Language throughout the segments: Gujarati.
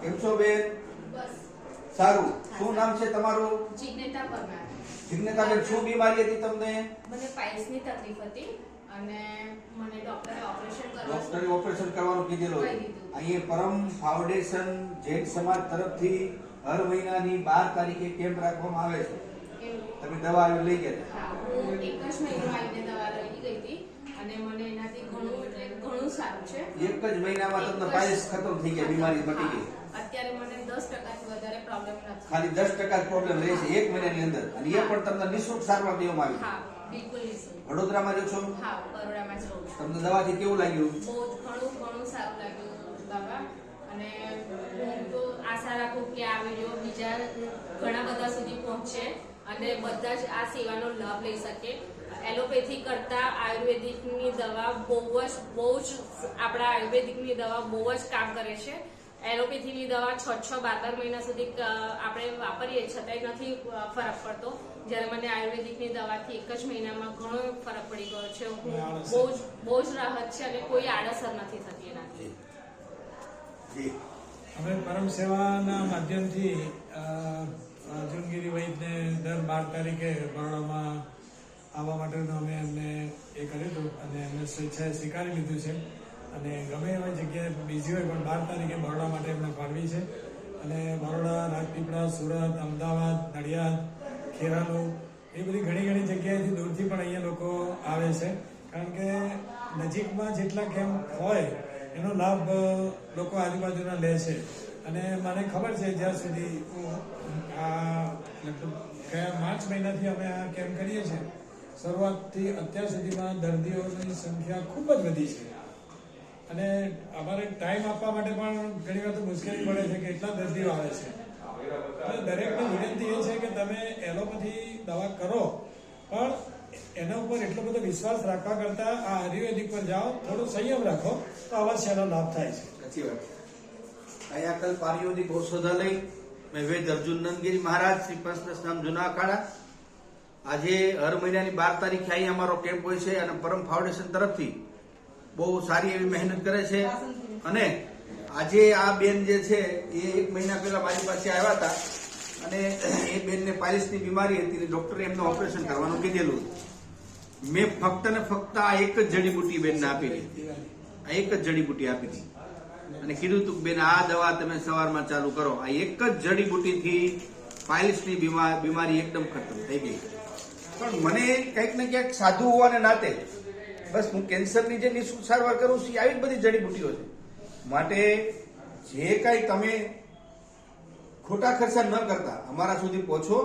કેમ છો બેન? બસ સારું. શું નામ છે તમારું? જિજ્ઞેતા પરમાર. જિજ્ઞેતાબેન, શું બીમારી હતી તમને? મને પાઇલ્સની તકલીફ હતી અને મને ડોક્ટરે ઓપરેશન કરવાનું કીધેલું. કહી દીધું. અહીંયા પરમ ફાઉન્ડેશન જૈન સમાજ તરફથી હર મહિનાની 12 તારીખે કેમ્પ રાખવામાં આવે છે. તમે દવા લઈ ગયા? હા, હું એક જ મહિનામાં આવીને દવા લઈ ગઈ હતી અને મને એનાથી ઘણું સારું છે. એક જ મહિનામાં તમને પાઇલ્સ ખતમ થઈ ગયા, બીમારી મટી ગઈ. અત્યારે મને 10%થી વધારે પ્રોબ્લેમ નથી. ખાલી 10% જ પ્રોબ્લેમ રહે છે એક મહિનાની અંદર, અને એ પણ તમને નિઃશુલ્ક સારવાર દેવામાં આવી. હા, બિલકુલ નિઃશુલ્ક. વડોદરામાં રહો છો? હા, બરોડામાં જ રહું છું. તમને દવાથી કેવું લાગ્યું? બહુ જ ઘણું સારું લાગ્યું બાબા. અને હું તો આશા રાખું કે આ વિડીયો બીજા ઘણા બધા સુધી પહોંચે અને બધા જ આ સેવાનો લાભ લઈ શકે. એલોપેથી કરતા આયુર્વેદિકની દવા બહુ જ આપણા આયુર્વેદિકની દવા બહુ જ કામ કરે છે. એલોપેથીની દવા 6-12 મહિના સુધી આપણે વાપરીએ છતાંય નથી ફરક પડતો, જ્યારે મને આયુર્વેદિકની દવાથી એક જ મહિનામાં ઘણો ફરક પડી ગયો છે. બહુ જ રાહત છે અને કોઈ આડઅસર નથી થતી એનાથી. અમે પરમ સેવાના માધ્યમથી અર્જુનગીરી વૈદને દર 12 તારીખે બરોડામાં આવવા માટેનું અમે એમને એ કર્યું હતું અને એમને સ્વેચ્છાએ સ્વીકારી લીધું છે. અને ગમે એવા જગ્યાએ બીજી હોય પણ 12 તારીખે બરોડા માટે એમને ફાળવી છે. અને બરોડા, રાજપીપળા, સુરત, અમદાવાદ, નડિયાદ, ખેરાલુ એ બધી ઘણી જગ્યાએથી દૂરથી પણ અહીંયા લોકો આવે છે. કારણ કે નજીકમાં જેટલા કેમ્પ હોય એનો લાભ લોકો આજુબાજુના લે છે. અને મને ખબર છે જ્યાં સુધી આ લગભગ ગયા માર્ચ મહિનાથી અમે આ કેમ્પ કરીએ છીએ, શરૂઆતથી અત્યાર સુધીમાં દર્દીઓની સંખ્યા ખૂબ જ વધી છે. અને અમારે ટાઈમ આપવા માટે પણ ઘણી વાર તો મુશ્કેલી પડે છે કે એટલા દર્દીઓ આવે છે. એટલે દરેકને વિનંતી એ છે કે તમે એલોપેથી દવા કરો પણ એના ઉપર એટલો બધો વિશ્વાસ રાખવા કરતા આ આયુર્વેદિક પર જાઓ, થોડો સંયમ રાખો તો અવશ્ય એનો લાભ થાય છે. સાચી વાત. અહીંયા કલ્પ આયુર્વેદિક ઔષધાલય મેં વૈદ અર્જુન નંદગીરી મહારાજ શ્રી પંચદશનામ જૂના અખાડા. આજે હર મહિનાની 12 તારીખે અહીંયા અમારો કેમ્પ હોય છે અને પરમ ફાઉન્ડેશન તરફથી બહુ સારી એવી મહેનત કરે છે. અને આજે આ બેન જે છે એ 1 મહિના પહેલા મારી પાસે આવ્યા હતા અને એ બેનને પાઇલ્સની બીમારી હતી. ડોક્ટરે એમને ઓપરેશન કરવાનું કીધેલું. મેં ફક્ત ને ફક્ત આ એક જ જડીબુટી બેનને આપી હતી. આ એક જ જડીબુટી આપી હતી અને કીધું હતું કે બેન આ દવા તમે સવારમાં ચાલુ કરો. આ એક જ જડીબુટીથી પાઇલ્સની બીમારી એકદમ ખતમ થઈ ગઈ. પણ મને કંઈક ને ક્યાંક સાધુ હોવાને નાતે બસ હું કેન્સરની જે નિઃશુલ્ક સારવાર કરું છું આવી જ બધી જડીબુટીઓ છે. માટે જે કાંઈ તમે ખોટા ખર્ચા ન કરતા અમારા સુધી પહોંચો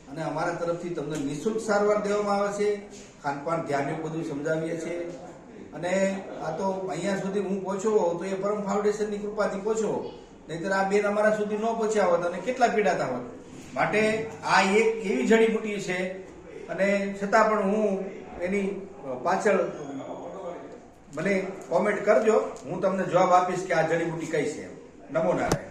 અને અમારા તરફથી તમને નિઃશુલ્ક સારવાર દેવામાં આવે છે. ખાનપાન ધ્યાન બધું સમજાવીએ છીએ. અને આ તો અહીંયા સુધી હું પહોંચ્યો તો એ પરમ ફાઉન્ડેશનની કૃપાથી પહોંચ્યો, નહીંતર આ બેન અમારા સુધી ન પહોંચ્યા હોત અને કેટલા પીડાતા હોત. માટે આ એક એવી જડીબુટી છે અને છતાં પણ હું એની પાછળ મને કોમેન્ટ કરજો, હું તમને જવાબ આપીશ કે આ જડીબુટી કઈ છે. નમો નારાયણ.